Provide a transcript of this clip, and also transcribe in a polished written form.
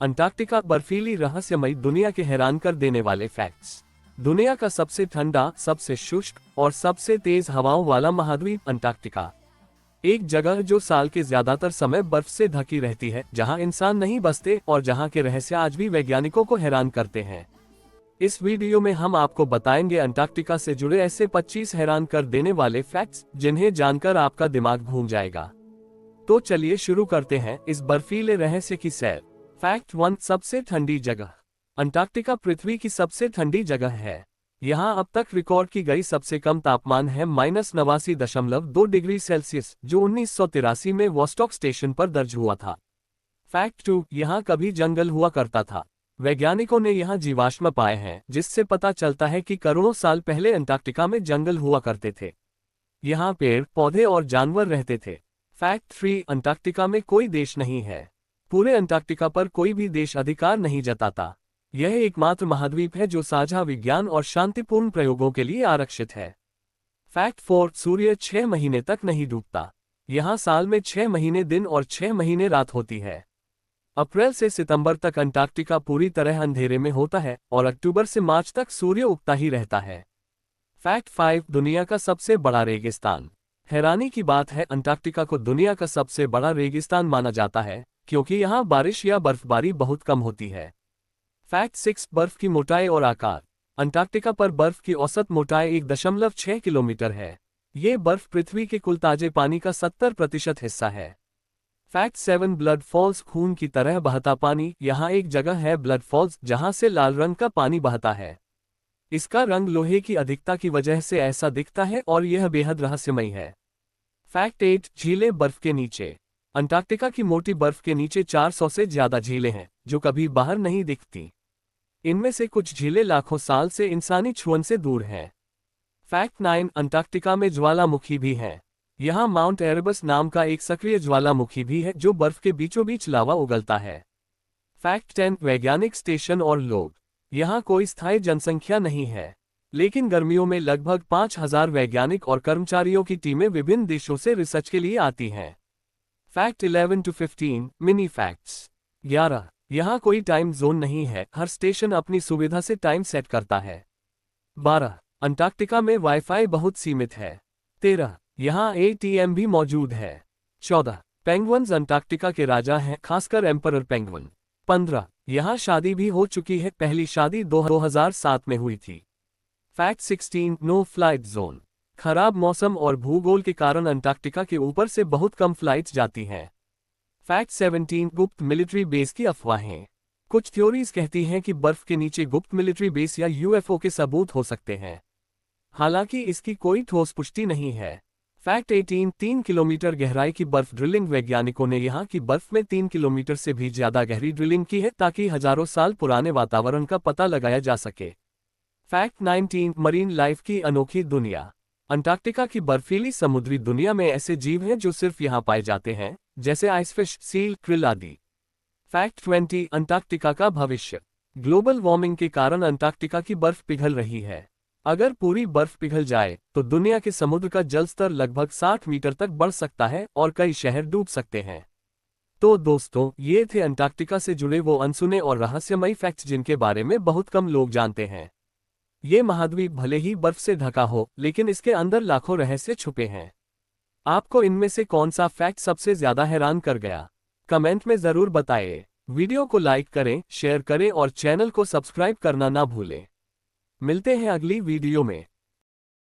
Antarctica बर्फीली रहस्यमयी दुनिया के हैरान कर देने वाले फैक्ट्स। दुनिया का सबसे ठंडा, सबसे शुष्क और सबसे तेज हवाओं वाला महाद्वीप अंटार्कटिका, एक जगह जो साल के ज्यादातर समय बर्फ से ढकी रहती है, जहां इंसान नहीं बसते और जहां के रहस्य आज भी वैज्ञानिकों को हैरान करते हैं। इस वीडियो में हम आपको बताएंगे अंटार्कटिका से जुड़े ऐसे 25 हैरान कर देने वाले फैक्ट्स जिन्हें जानकर आपका दिमाग घूम जाएगा। तो चलिए शुरू करते हैं इस बर्फीले रहस्य की सैर। फैक्ट 1, सबसे ठंडी जगह। अंटार्कटिका पृथ्वी की सबसे ठंडी जगह है। यहाँ अब तक रिकॉर्ड की गई सबसे कम तापमान है -89.2 डिग्री सेल्सियस, जो 1983 में वॉस्टॉक स्टेशन पर दर्ज हुआ था। फैक्ट 2, यहाँ कभी जंगल हुआ करता था। वैज्ञानिकों ने यहाँ जीवाश्म पाए हैं, जिससे पता चलता है कि करोड़ों साल पहले अंटार्कटिका में जंगल हुआ करते थे। यहाँ पेड़, पौधे और जानवर रहते थे। फैक्ट 3, अंटार्कटिका में कोई देश नहीं है। पूरे अंटार्कटिका पर कोई भी देश अधिकार नहीं जताता। यह एकमात्र महाद्वीप है जो साझा विज्ञान और शांतिपूर्ण प्रयोगों के लिए आरक्षित है। फैक्ट 4, सूर्य 6 महीने तक नहीं डूबता। यहाँ साल में 6 महीने दिन और 6 महीने रात होती है। अप्रैल से सितंबर तक अंटार्कटिका पूरी तरह अंधेरे में होता है और अक्टूबर से मार्च तक सूर्य उगता ही रहता है। फैक्ट 5, दुनिया का सबसे बड़ा रेगिस्तान। हैरानी की बात है, अंटार्कटिका को दुनिया का सबसे बड़ा रेगिस्तान माना जाता है, क्योंकि यहाँ बारिश या बर्फबारी बहुत कम होती है। फैक्ट 6, बर्फ की मोटाई और आकार। अंटार्कटिका पर बर्फ की औसत मोटाई 1.6 किलोमीटर है। ये बर्फ पृथ्वी के कुल ताजे पानी का 70% हिस्सा है। फैक्ट 7, ब्लड फॉल्स, खून की तरह बहता पानी। यहाँ एक जगह है ब्लड फॉल्स, जहाँ से लाल रंग का पानी बहता है। इसका रंग लोहे की अधिकता की वजह से ऐसा दिखता है और यह बेहद रहस्यमयी है। फैक्ट 8, झीलें बर्फ के नीचे। अंटार्कटिका की मोटी बर्फ के नीचे 400 से ज्यादा झीलें हैं, जो कभी बाहर नहीं दिखती। इनमें से कुछ झीलें लाखों साल से इंसानी छुअन से दूर हैं। फैक्ट 9, अंटार्कटिका में ज्वालामुखी भी हैं। यहाँ माउंट एरेबस नाम का एक सक्रिय ज्वालामुखी भी है, जो बर्फ के बीचों बीच लावा उगलता है। फैक्ट 10, वैज्ञानिक स्टेशन और लोग। यहाँ कोई स्थायी जनसंख्या नहीं है, लेकिन गर्मियों में लगभग 5000 वैज्ञानिक और कर्मचारियों की टीमें विभिन्न देशों से रिसर्च के लिए आती हैं। Fact 11 to 15, mini facts. 11, यहाँ कोई टाइम जोन नहीं है, हर स्टेशन अपनी सुविधा से टाइम सेट करता है। 12, अंटार्कटिका में वाईफाई बहुत सीमित है। 13, यहाँ एटीएम भी मौजूद है। 14, पेंगुइन्स अंटार्कटिका के राजा हैं, खासकर एम्परर पेंगुइन। 15, यहाँ शादी भी हो चुकी है, पहली शादी 2007 में हुई थी। Fact 16, no flight zone. खराब मौसम और भूगोल के कारण अंटार्कटिका के ऊपर से बहुत कम फ्लाइट्स जाती हैं। फैक्ट 17, गुप्त मिलिट्री बेस की अफवाहें। कुछ थ्योरीज कहती हैं कि बर्फ के नीचे गुप्त मिलिट्री बेस या यूएफओ के सबूत हो सकते हैं, हालांकि इसकी कोई ठोस पुष्टि नहीं है। फैक्ट 18, 3 किलोमीटर गहराई की बर्फ ड्रिलिंग। वैज्ञानिकों ने यहाँ की बर्फ में 3 किलोमीटर से भी ज्यादा गहरी ड्रिलिंग की है, ताकि हजारों साल पुराने वातावरण का पता लगाया जा सके। फैक्ट 19, मरीन लाइफ की अनोखी दुनिया। अंटार्कटिका की बर्फीली समुद्री दुनिया में ऐसे जीव हैं जो सिर्फ यहाँ पाए जाते हैं, जैसे आइसफिश, सील, क्रिल आदि। फैक्ट 20, अंटार्कटिका का भविष्य। ग्लोबल वार्मिंग के कारण अंटार्कटिका की बर्फ पिघल रही है। अगर पूरी बर्फ पिघल जाए तो दुनिया के समुद्र का जल स्तर लगभग 60 मीटर तक बढ़ सकता है और कई शहर डूब सकते हैं। तो दोस्तों, ये थे अंटार्कटिका से जुड़े वो अनसुने और रहस्यमयी फैक्ट्स जिनके बारे में बहुत कम लोग जानते हैं। ये महाद्वीप भले ही बर्फ से ढका हो, लेकिन इसके अंदर लाखों रहस्य छुपे हैं। आपको इनमें से कौन सा फैक्ट सबसे ज्यादा हैरान कर गया? कमेंट में जरूर बताइए। वीडियो को लाइक करें, शेयर करें और चैनल को सब्सक्राइब करना ना भूलें। मिलते हैं अगली वीडियो में।